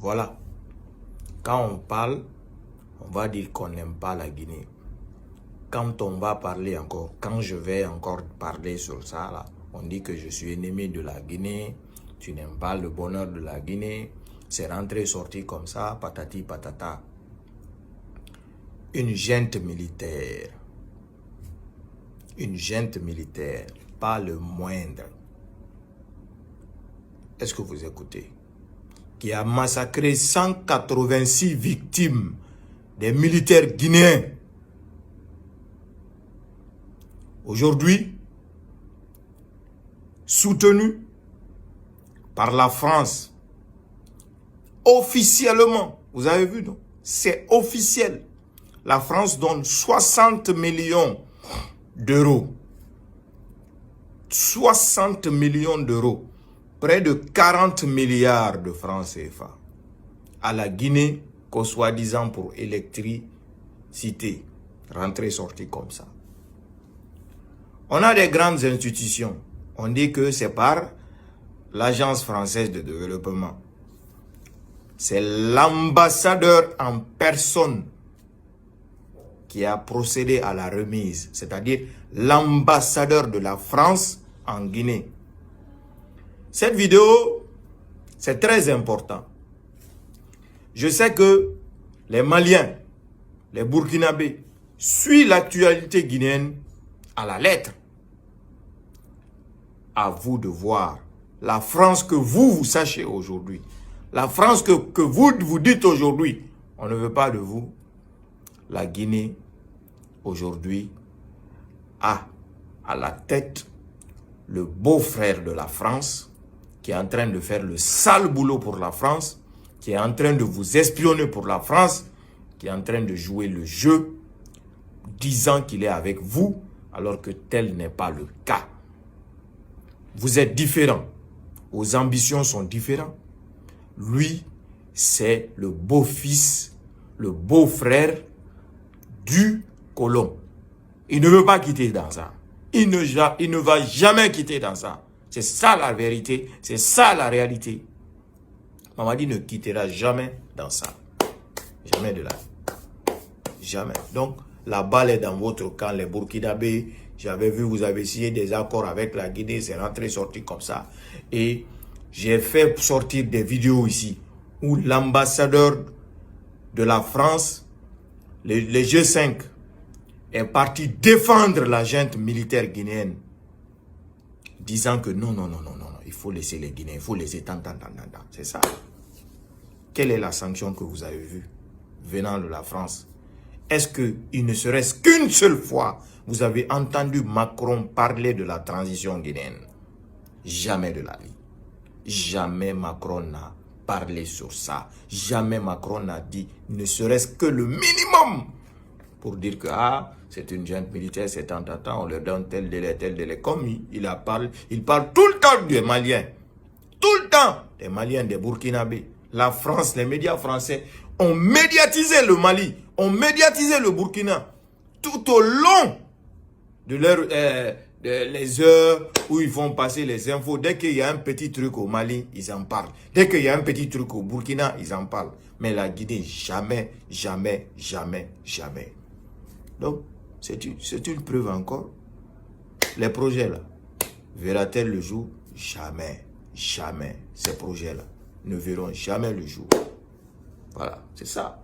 Voilà. Quand on parle, on va dire qu'on n'aime pas la Guinée. Quand on va parler encore, quand je vais encore parler sur ça, là, on dit que je suis ennemi de la Guinée, tu n'aimes pas le bonheur de la Guinée, c'est rentré, sorti comme ça, patati patata. Une junte militaire, pas le moindre. Est-ce que vous écoutez? Qui a massacré 186 victimes des militaires guinéens. Aujourd'hui, soutenu par la France, officiellement, vous avez vu, non? C'est officiel. La France donne 60 millions d'euros. 60 millions d'euros. Près de 40 milliards de francs CFA. À la Guinée, qu'au soi-disant pour électricité. Rentrée, sortie comme ça. On a des grandes institutions. On dit que c'est par l'Agence française de développement. C'est l'ambassadeur en personne qui a procédé à la remise. C'est-à-dire l'ambassadeur de la France en Guinée. Cette vidéo, c'est très important. Je sais que les Maliens, les Burkinabés, suivent l'actualité guinéenne à la lettre. À vous de voir la France que vous sachez aujourd'hui. La France que vous dites aujourd'hui. On ne veut pas de vous. La Guinée, aujourd'hui, a à la tête le beau-frère de la France qui est en train de faire le sale boulot pour la France, qui est en train de vous espionner pour la France, qui est en train de jouer le jeu, disant qu'il est avec vous, alors que tel n'est pas le cas. Vous êtes différents. Vos ambitions sont différentes. Lui, c'est le beau-fils, le beau-frère du colon. Il ne veut pas quitter dans ça. Il ne va jamais quitter dans ça. C'est ça la vérité. C'est ça la réalité. Mamadi ne quittera jamais dans ça. Jamais de là. Jamais. Donc, la balle est dans votre camp, les Burkinabés. J'avais vu, vous avez signé des accords avec la Guinée, c'est rentré, sorti comme ça. Et j'ai fait sortir des vidéos ici où l'ambassadeur de la France, les G5, est parti défendre la junte militaire guinéenne, disant que non, il faut laisser les Guinéens, il faut laisser tant. C'est ça. Quelle est la sanction que vous avez vue venant de la France? Est-ce qu'il ne serait-ce qu'une seule fois, vous avez entendu Macron parler de la transition guinéenne? Jamais de la vie. Jamais Macron n'a parlé sur ça. Jamais Macron n'a dit, ne serait-ce que le minimum, pour dire que c'est une junte militaire, c'est tant, on leur donne tel délai. Comme il parle tout le temps des Maliens. Tout le temps des Maliens, des Burkinabés. La France, les médias français ont médiatisé le Mali, ont médiatisé le Burkina tout au long de les heures où ils vont passer les infos. Dès qu'il y a un petit truc au Mali, ils en parlent. Dès qu'il y a un petit truc au Burkina, ils en parlent. Mais la Guinée, jamais. Donc, c'est une preuve encore. Les projets là, verra-t-elle le jour? Jamais. Ces projets là ne verront jamais le jour. Voilà, c'est ça.